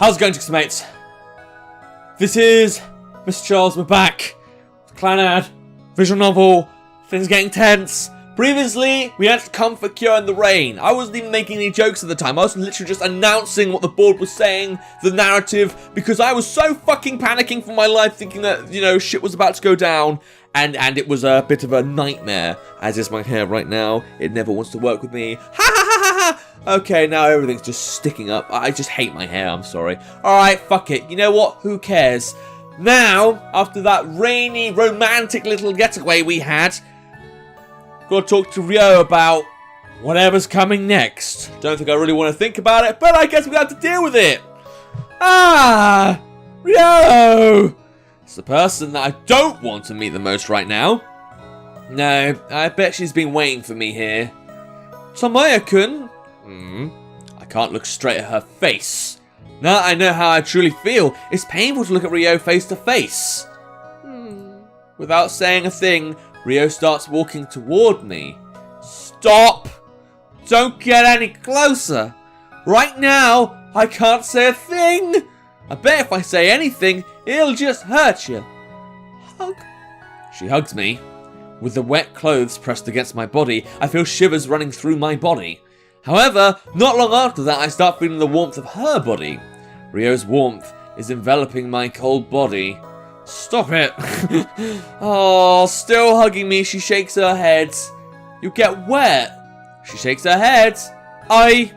How's it going, mates? This is Mrjacharles. We're back. Clannad, visual novel, things getting tense. Previously, we had to comfort Kyou in the rain. I wasn't even making any jokes at the time. I was literally just announcing what the board was saying, the narrative, because I was so fucking panicking for my life, thinking that, you know, shit was about to go down, and it was a bit of a nightmare, as is my hair right now. It never wants to work with me. Ha ha ha ha ha! Okay, now everything's just sticking up. I just hate my hair, I'm sorry. Alright, fuck it. You know what? Who cares? Now, after that rainy, romantic little getaway we had, gotta talk to Ryou about whatever's coming next. Don't think I really want to think about it, but I guess we have to deal with it. Ah! Ryou! It's the person that I don't want to meet the most right now. No, I bet she's been waiting for me here. Tomoya-kun? I can't look straight at her face. Now I know how I truly feel. It's painful to look at Ryou face to face. Without saying a thing, Ryou starts walking toward me. Stop! Don't get any closer! Right now, I can't say a thing! I bet if I say anything, it'll just hurt you. Hug. She hugs me. With the wet clothes pressed against my body, I feel shivers running through my body. However, not long after that, I start feeling the warmth of her body. Ryou's warmth is enveloping my cold body. Stop it! Oh, still hugging me, she shakes her head. You get wet. She shakes her head. I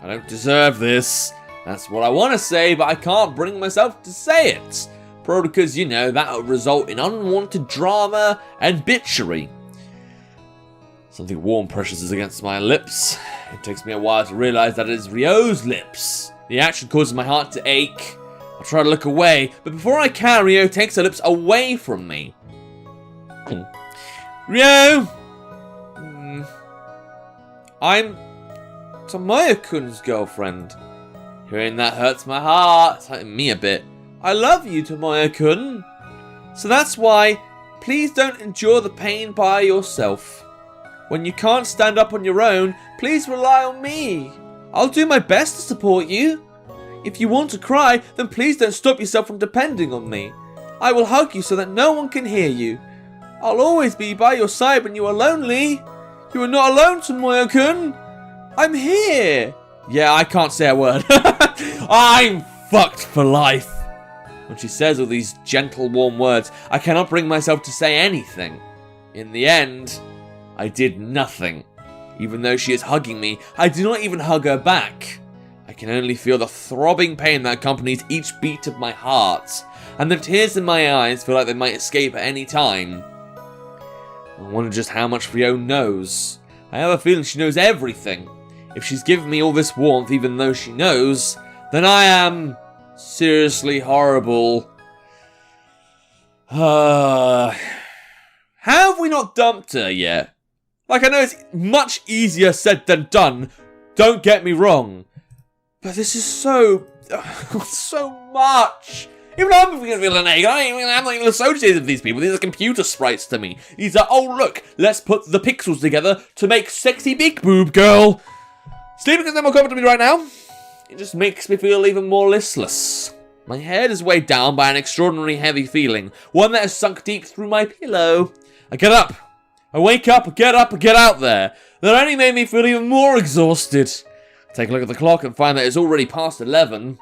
don't deserve this. That's what I want to say, but I can't bring myself to say it. Probably because, you know, that would result in unwanted drama and bitchery. Something warm presses against my lips. It takes me a while to realize that it is Ryou's lips. The action causes my heart to ache. I try to look away, but before I can, Ryou takes her lips away from me. Ryou! I'm Tomoya-kun's girlfriend. Hearing that hurts my heart. It's hurting me a bit. I love you, Tomoya-kun. So that's why, please don't endure the pain by yourself. When you can't stand up on your own, please rely on me. I'll do my best to support you. If you want to cry, then please don't stop yourself from depending on me. I will hug you so that no one can hear you. I'll always be by your side when you are lonely. You are not alone, Tomoya-kun. I'm here. Yeah, I can't say a word. I'm fucked for life. When she says all these gentle, warm words, I cannot bring myself to say anything. In the end, I did nothing. Even though she is hugging me, I do not even hug her back. I can only feel the throbbing pain that accompanies each beat of my heart, and the tears in my eyes feel like they might escape at any time. I wonder just how much Ryou knows. I have a feeling she knows everything. If she's given me all this warmth even though she knows, then I am seriously horrible. How have we not dumped her yet? Like, I know it's much easier said than done, don't get me wrong. But this is so much. Even I'm feeling egg. I'm not even associated with these people. These are computer sprites to me. These are, oh look, let's put the pixels together to make sexy big boob girl. Sleeping is no more comfortable to me right now. It just makes me feel even more listless. My head is weighed down by an extraordinary heavy feeling, one that has sunk deep through my pillow. I get up. I wake up, I get up, I get out there. That only made me feel even more exhausted. I take a look at the clock and find that it's already past 11.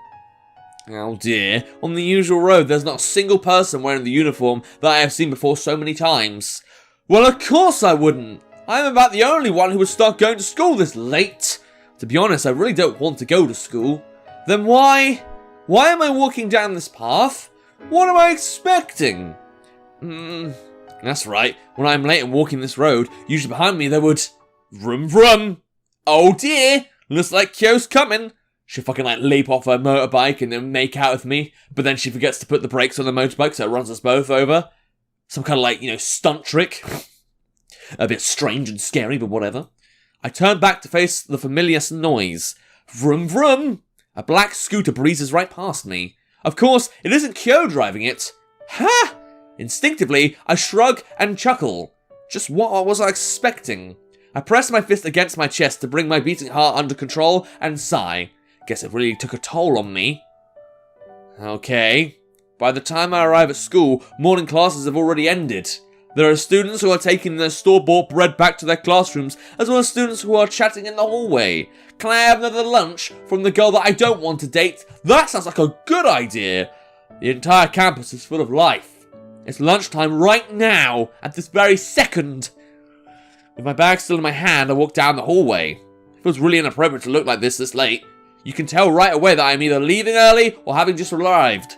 Oh dear, on the usual road there's not a single person wearing the uniform that I have seen before so many times. Well, of course I wouldn't. I'm about the only one who would start going to school this late. To be honest, I really don't want to go to school. Then why am I walking down this path? What am I expecting? That's right, when I'm late and walking this road, usually behind me there would... Vroom vroom! Oh dear! Looks like Kyou's coming! She'll fucking like leap off her motorbike and then make out with me, but then she forgets to put the brakes on the motorbike so it runs us both over. Some kind of like, you know, stunt trick. A bit strange and scary, but whatever. I turn back to face the familiar noise. Vroom vroom! A black scooter breezes right past me. Of course, it isn't Kyou driving it. Ha! Instinctively, I shrug and chuckle. Just what was I expecting? I press my fist against my chest to bring my beating heart under control and sigh. Guess it really took a toll on me. Okay. By the time I arrive at school, morning classes have already ended. There are students who are taking their store-bought bread back to their classrooms, as well as students who are chatting in the hallway. Can I have another lunch from the girl that I don't want to date? That sounds like a good idea. The entire campus is full of life. It's lunchtime right now, at this very second. With my bag still in my hand, I walk down the hallway. It feels really inappropriate to look like this late. You can tell right away that I'm either leaving early or having just arrived.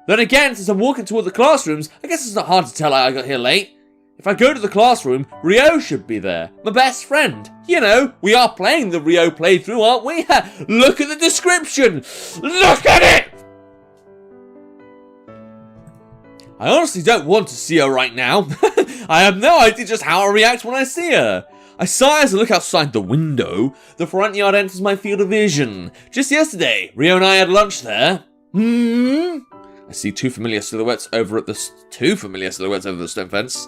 Then again, since I'm walking toward the classrooms, I guess it's not hard to tell I got here late. If I go to the classroom, Rio should be there. My best friend. You know, we are playing the Rio playthrough, aren't we? Look at the description! Look at it! I honestly don't want to see her right now. I have no idea just how I'll react when I see her. I sigh as I look outside the window. The front yard enters my field of vision. Just yesterday, Rio and I had lunch there. I see two familiar silhouettes over the stone fence.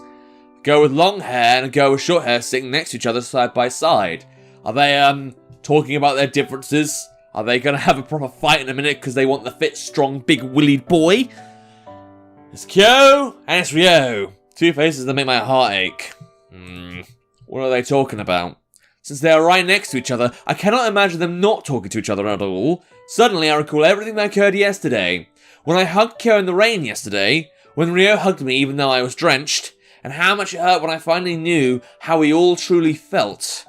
A girl with long hair and a girl with short hair sitting next to each other side by side. Are they, talking about their differences? Are they gonna have a proper fight in a minute because they want the fit, strong, big-willied boy? It's Kyou and it's Rio. Two faces that make my heart ache. What are they talking about? Since they are right next to each other, I cannot imagine them not talking to each other at all. Suddenly, I recall everything that occurred yesterday. When I hugged Kyou in the rain yesterday, when Rio hugged me even though I was drenched, and how much it hurt when I finally knew how we all truly felt.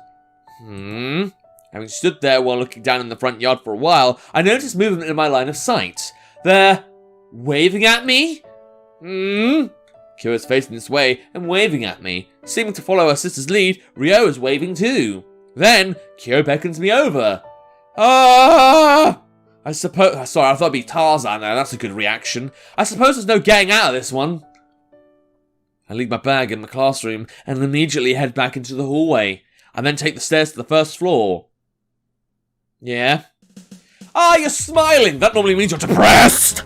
Having stood there while looking down in the front yard for a while, I noticed movement in my line of sight. They're waving at me? Kyou is facing this way and waving at me. Seeming to follow her sister's lead, Rio is waving too. Then, Kyou beckons me over. I suppose... Sorry, I thought it'd be Tarzan there. That's a good reaction. I suppose there's no getting out of this one. I leave my bag in the classroom and immediately head back into the hallway. I then take the stairs to the first floor. Yeah? You're smiling! That normally means you're depressed!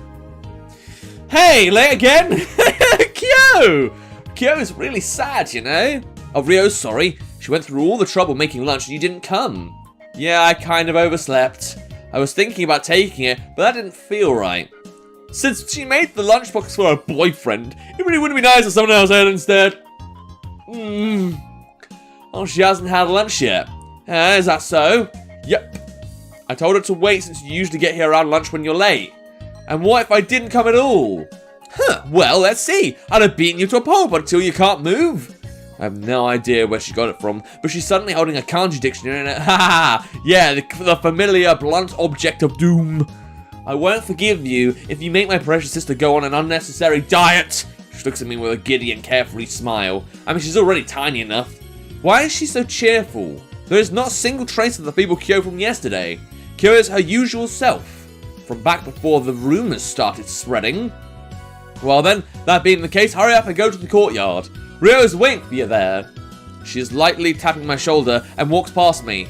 Hey, late again? Kyou! Kyou is really sad, you know? Oh, Rio's sorry. She went through all the trouble making lunch and you didn't come. Yeah, I kind of overslept. I was thinking about taking it, but that didn't feel right. Since she made the lunchbox for her boyfriend, it really wouldn't be nice if someone else had instead. Oh, she hasn't had lunch yet. Is that so? Yep. I told her to wait since you usually get here around lunch when you're late. And what if I didn't come at all? Well, let's see. I'd have beaten you to a pulp until you can't move. I have no idea where she got it from, but she's suddenly holding a kanji dictionary in it. Yeah, the familiar blunt object of doom. I won't forgive you if you make my precious sister go on an unnecessary diet. She looks at me with a giddy and carefree smile. I mean, she's already tiny enough. Why is she so cheerful? There is not a single trace of the feeble Kyou from yesterday. Kyou is her usual self, from back before the rumours started spreading. Well then, that being the case, hurry up and go to the courtyard. Rio is waiting for you there. She is lightly tapping my shoulder and walks past me.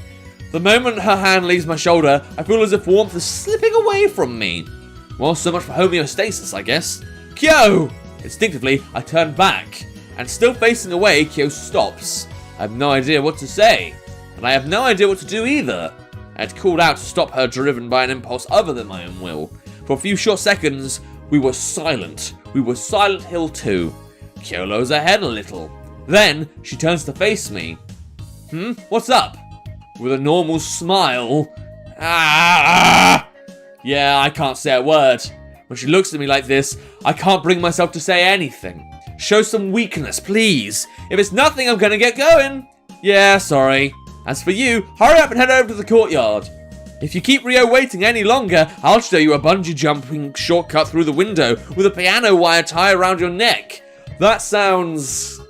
The moment her hand leaves my shoulder, I feel as if warmth is slipping away from me. Well, so much for homeostasis, I guess. Kyou! Instinctively, I turn back, and still facing away, Kyou stops. I have no idea what to say, and I have no idea what to do either. I had called out to stop her, driven by an impulse other than my own will. For a few short seconds, we were silent. We were Silent Hill 2. Kyou lowers her head a little. Then, she turns to face me. What's up? With a normal smile. Yeah, I can't say a word. When she looks at me like this, I can't bring myself to say anything. Show some weakness, please. If it's nothing, I'm gonna get going. Yeah, sorry. As for you, hurry up and head over to the courtyard. If you keep Rio waiting any longer, I'll show you a bungee jumping shortcut through the window with a piano wire tied around your neck. That sounds...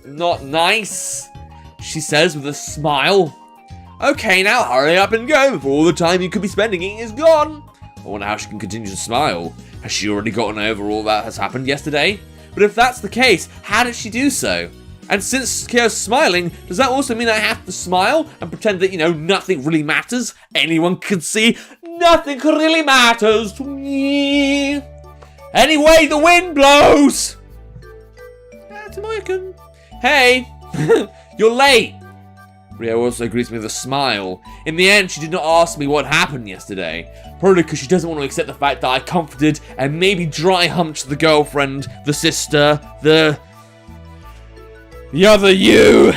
not nice, she says with a smile. Okay, now hurry up and go before all the time you could be spending eating is gone. I wonder how she can continue to smile. Has she already gotten over all that has happened yesterday? But if that's the case, how did she do so? And since Kyou's smiling, does that also mean I have to smile and pretend that, nothing really matters? Anyone can see nothing really matters to me. Anyway, the wind blows. That's American. Hey, you're late. Rio also greets me with a smile. In the end, she did not ask me what happened yesterday. Probably because she doesn't want to accept the fact that I comforted and maybe dry humped the girlfriend, the sister, the other you.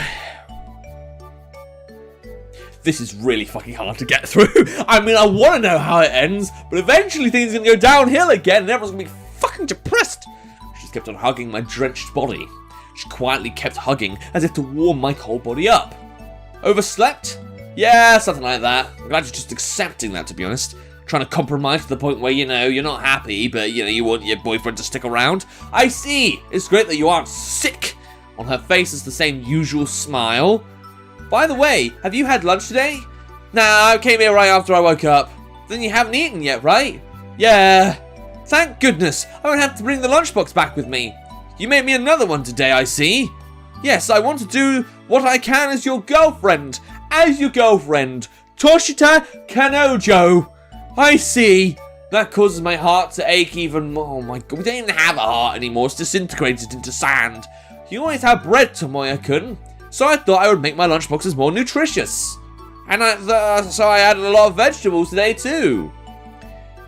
This is really fucking hard to get through. I mean, I want to know how it ends, but eventually things are going to go downhill again and everyone's going to be fucking depressed. She just kept on hugging my drenched body. She quietly kept hugging as if to warm my cold body up. Overslept? Yeah, something like that. I'm glad you're just accepting that, to be honest. Trying to compromise to the point where, you're not happy, but, you want your boyfriend to stick around. I see. It's great that you aren't sick. On her face is the same usual smile. By the way, have you had lunch today? Nah, I came here right after I woke up. Then you haven't eaten yet, right? Yeah. Thank goodness. I won't have to bring the lunchbox back with me. You made me another one today, I see. Yes, I want to do what I can as your girlfriend. As your girlfriend. Toshita Kanojo. I see. That causes my heart to ache even more. Oh my god, we don't even have a heart anymore. It's disintegrated into sand. You always have bread, Tomoya-kun. So I thought I would make my lunchboxes more nutritious. And so I added a lot of vegetables today too.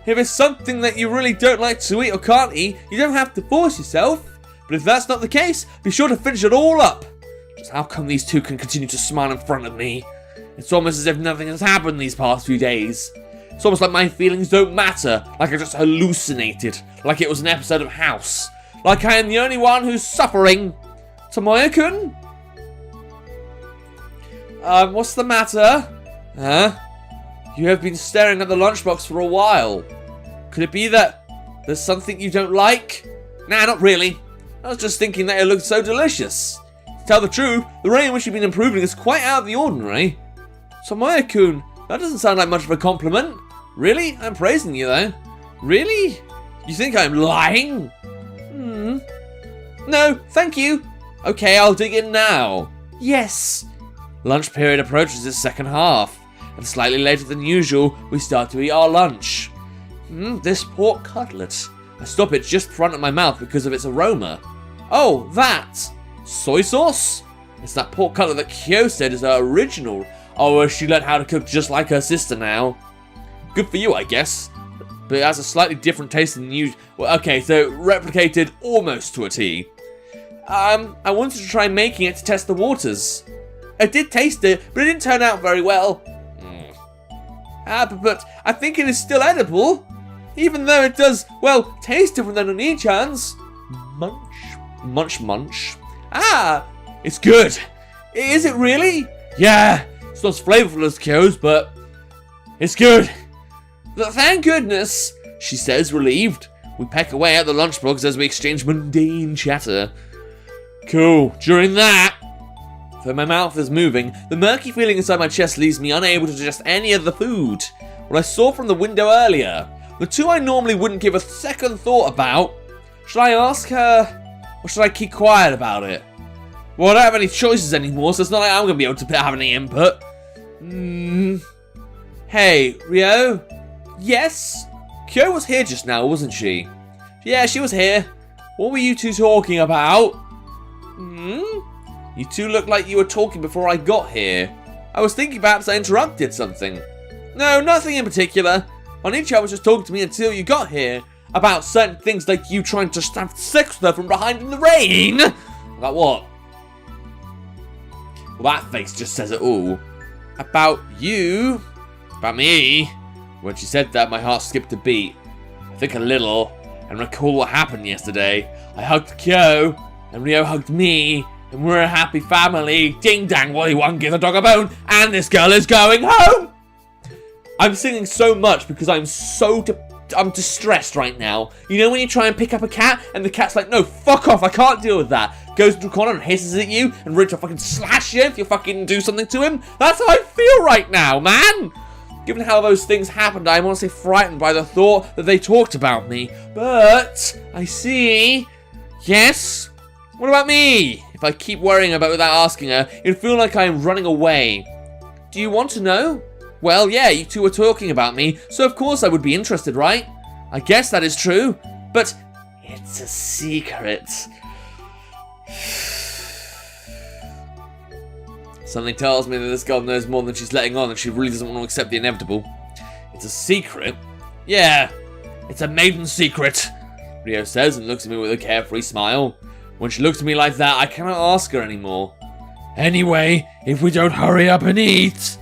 If it's something that you really don't like to eat or can't eat, you don't have to force yourself. But if that's not the case, be sure to finish it all up. Just how come these two can continue to smile in front of me? It's almost as if nothing has happened these past few days. It's almost like my feelings don't matter, like I just hallucinated, like it was an episode of House. Like I am the only one who's suffering. Tomoya-kun? What's the matter? Huh? You have been staring at the lunchbox for a while. Could it be that there's something you don't like? Nah, not really. I was just thinking that it looked so delicious. To tell the truth, the rate in which you've been improving is quite out of the ordinary. Tomoya-kun, that doesn't sound like much of a compliment. Really? I'm praising you, though. Really? You think I'm lying? No, thank you. Okay, I'll dig in now. Yes. Lunch period approaches its second half, and slightly later than usual, we start to eat our lunch. This pork cutlet. I stop it just in front of my mouth because of its aroma. Oh, that! Soy sauce? It's that pork cutlet that Kyou said is her original. Oh, she learned how to cook just like her sister now. Good for you, I guess. But it has a slightly different taste than usual. Well, okay, so replicated almost to a T. I wanted to try making it to test the waters. I did taste it, but it didn't turn out very well. But I think it is still edible. Even though it does, well, taste different than Mrjacharles. Munch. Munch. Ah, it's good. Is it really? Yeah, it's not as flavorful as Kyou's, but it's good. Thank goodness, she says, relieved. We peck away at the lunchbox as we exchange mundane chatter. Cool. During that, though my mouth is moving, the murky feeling inside my chest leaves me unable to digest any of the food. What I saw from the window earlier, the two I normally wouldn't give a second thought about. Should I ask her, or should I keep quiet about it? Well, I don't have any choices anymore, so it's not like I'm going to be able to have any input. Hey, Rio? Yes? Kyou was here just now, wasn't she? Yeah, she was here. What were you two talking about? You two looked like you were talking before I got here. I was thinking perhaps I interrupted something. No, nothing in particular. Onicha was just talking to me until you got here. About certain things like you trying to have sex with her from behind in the rain. About what? Well, that face just says it all. About you. About me. When she said that, my heart skipped a beat. I think a little, and recall what happened yesterday. I hugged Kyou, and Rio hugged me, and we're a happy family. Ding dang, Wally one, give the dog a bone, and this girl is going home. I'm singing so much because I'm distressed right now. You know when you try and pick up a cat, and the cat's like, no, fuck off, I can't deal with that. Goes into a corner and hisses at you, and ready to fucking slash you if you fucking do something to him. That's how I feel right now, man. Given how those things happened, I'm honestly frightened by the thought that they talked about me. But, I see. Yes? What about me? If I keep worrying about it without asking her, it'd feel like I'm running away. Do you want to know? Well, yeah, you two were talking about me, so of course I would be interested, right? I guess that is true, but it's a secret. Something tells me that this girl knows more than she's letting on, and she really doesn't want to accept the inevitable. It's a secret? Yeah, it's a maiden secret, Rio says and looks at me with a carefree smile. When she looks at me like that, I cannot ask her anymore. Anyway, if we don't hurry up and eat...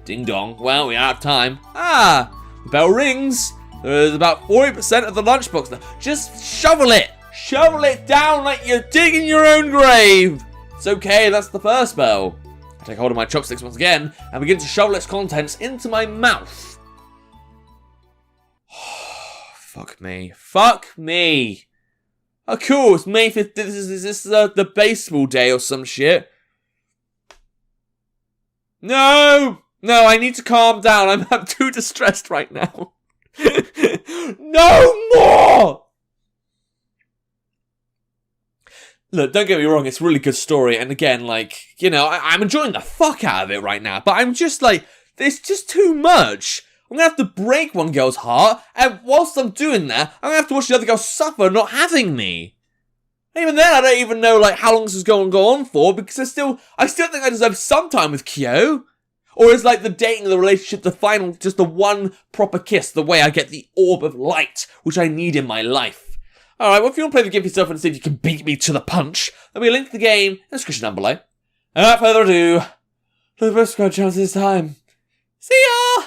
Ding dong. Well, we're out of time. Ah! The bell rings. There's about 40% of the lunchbox now. Just shovel it! Shovel it down like you're digging your own grave! It's okay, that's the first bell. I take hold of my chopsticks once again and begin to shovel its contents into my mouth. Fuck me. Fuck me! Oh cool, it's May 5th. Is this the baseball day or some shit? No! No, I need to calm down. I'm too distressed right now. No more! Look, don't get me wrong, it's a really good story. And again, like, you know, I'm enjoying the fuck out of it right now. But I'm just like, there's just too much. I'm going to have to break one girl's heart. And whilst I'm doing that, I'm going to have to watch the other girl suffer not having me. Even then, I don't even know, like, how long this is going to go on for. Because I still think I deserve some time with Kyou. Or is like the dating of the relationship the final, just the one proper kiss, the way I get the orb of light, which I need in my life. Alright, well if you want to play the game for yourself and see if you can beat me to the punch, there'll be a link to the game in the description down below. And without further ado, to the first scratch chance this time. See ya!